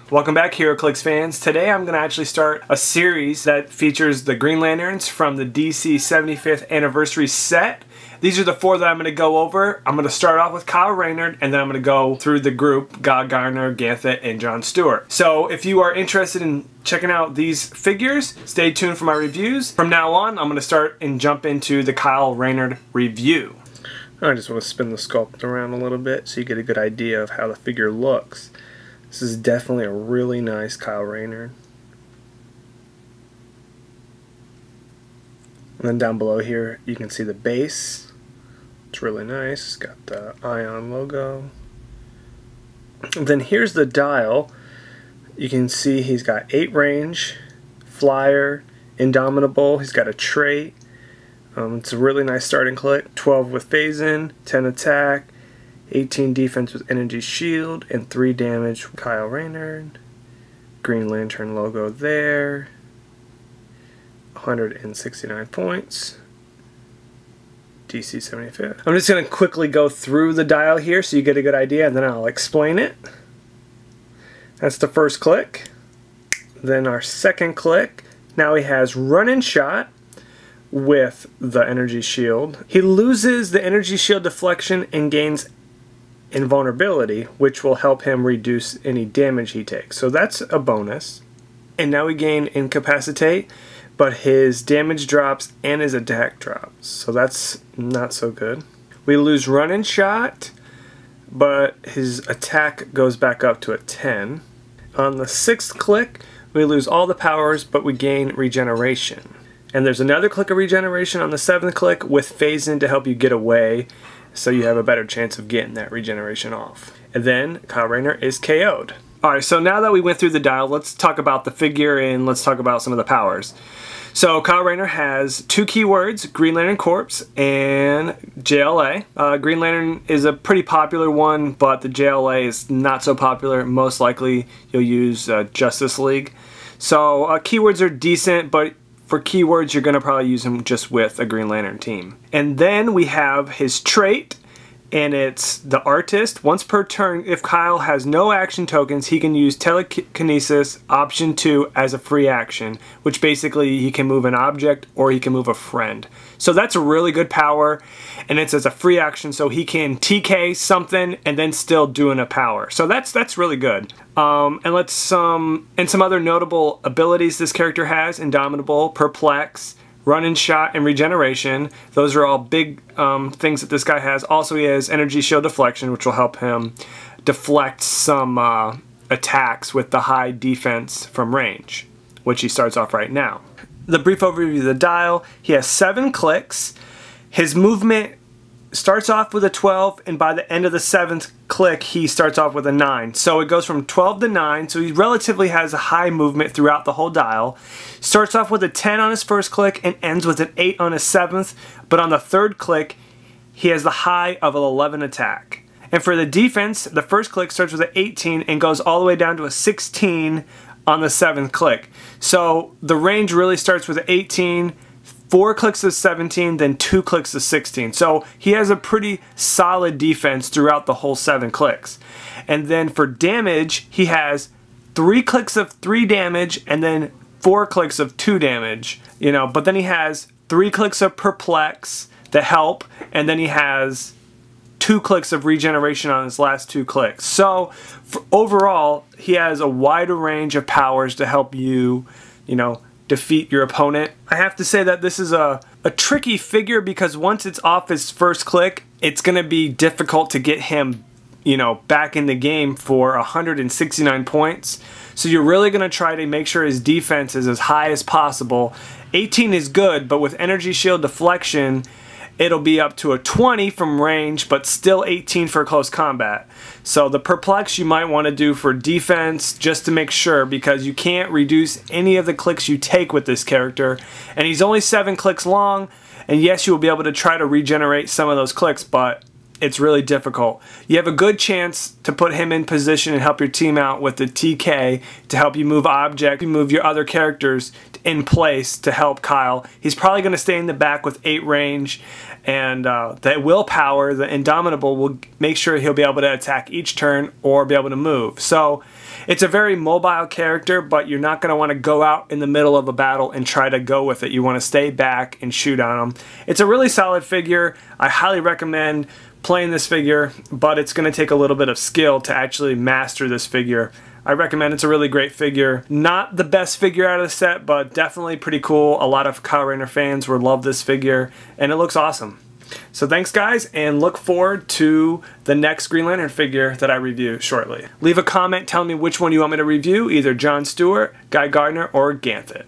Welcome back, Heroclix fans. Today I'm going to actually start a series that features the Green Lanterns from the DC 75th Anniversary set. These are the four that I'm going to go over. I'm going to start off with Kyle Rayner, and then I'm going to go through the group, Gardner, Ganthet, and John Stewart. So if you are interested in checking out these figures, stay tuned for my reviews. From now on, I'm going to start and jump into the Kyle Rayner review. I just want to spin the sculpt around a little bit so you get a good idea of how the figure looks. This is definitely a really nice Kyle Rayner. And then down below here you can see the base. It's really nice. It's got the Ion logo. And then here's the dial. You can see he's got 8 range, flyer, indomitable. He's got a trait. It's a really nice starting click. 12 with phase in, 10 attack, 18 defense with energy shield, and 3 damage. Kyle Rayner. Green Lantern logo there. 169 points. DC 75th. I'm just going to quickly go through the dial here so you get a good idea, and then I'll explain it. That's the first click. Then our second click. Now he has run and shot with the energy shield. He loses the energy shield deflection and gains invulnerability, which will help him reduce any damage he takes. So that's a bonus. And now we gain incapacitate, but his damage drops and his attack drops. So that's not so good. We lose run and shot, but his attack goes back up to a 10. On the 6th click, we lose all the powers, but we gain regeneration. And there's another click of regeneration on the 7th click with phase in to help you get away, so you have a better chance of getting that regeneration off. And then Kyle Rayner is KO'd. Alright, so now that we went through the dial, let's talk about the figure and let's talk about some of the powers. So Kyle Rayner has 2 keywords, Green Lantern Corps and JLA. Green Lantern is a pretty popular one, but the JLA is not so popular. Most likely you'll use Justice League. So keywords are decent, but for keywords, you're going to probably use him just with a Green Lantern team. And then we have his trait, and it's the Artist. Once per turn, if Kyle has no action tokens, he can use Telekinesis option 2 as a free action, which basically he can move an object or he can move a friend. So that's a really good power, and it's as a free action, so he can TK something and then still doing a power. So that's really good. And some other notable abilities this character has: Indomitable, Perplex, Run and Shot, and Regeneration. Those are all big things that this guy has. Also, he has Energy Shield Deflection, which will help him deflect some attacks with the high defense from range, which he starts off right now. The brief overview of the dial: he has 7 clicks. His movement starts off with a 12, and by the end of the 7th click, he starts off with a 9. So it goes from 12 to 9, so he relatively has a high movement throughout the whole dial. Starts off with a 10 on his first click and ends with an 8 on his 7th, but on the 3rd click, he has the high of an 11 attack. And for the defense, the first click starts with an 18 and goes all the way down to a 16 on the 7th click. So the range really starts with 18, 4 clicks to 17, then 2 clicks to 16. So he has a pretty solid defense throughout the whole 7 clicks. And then for damage, he has 3 clicks of 3 damage and then 4 clicks of 2 damage. You know, but then he has 3 clicks of Perplex that help, and then he has 2 clicks of regeneration on his last 2 clicks. So overall, he has a wider range of powers to help you, you know, defeat your opponent. I have to say that this is a tricky figure because once it's off his first click, it's going to be difficult to get him, you know, back in the game for 169 points. So you're really going to try to make sure his defense is as high as possible. 18 is good, but with energy shield deflection, it'll be up to a 20 from range, but still 18 for close combat. So the Perplex you might want to do for defense just to make sure, because you can't reduce any of the clicks you take with this character. And he's only 7 clicks long, and yes, you will be able to try to regenerate some of those clicks, but it's really difficult. You have a good chance to put him in position and help your team out with the TK to help you move objects, you move your other characters in place to help Kyle. He's probably going to stay in the back with 8 range, and that willpower, the Indomitable, will make sure he'll be able to attack each turn or be able to move. So It's a very mobile character, but you're not going to want to go out in the middle of a battle and try to go with it. You want to stay back and shoot on them. It's a really solid figure. I highly recommend playing this figure, but it's going to take a little bit of skill to actually master this figure. I recommend it's a really great figure. Not the best figure out of the set, but definitely pretty cool. A lot of Kyle Rayner fans will love this figure, and it looks awesome. So thanks guys, and look forward to the next Green Lantern figure that I review shortly. Leave a comment telling me which one you want me to review, either John Stewart, Guy Gardner, or Ganthet.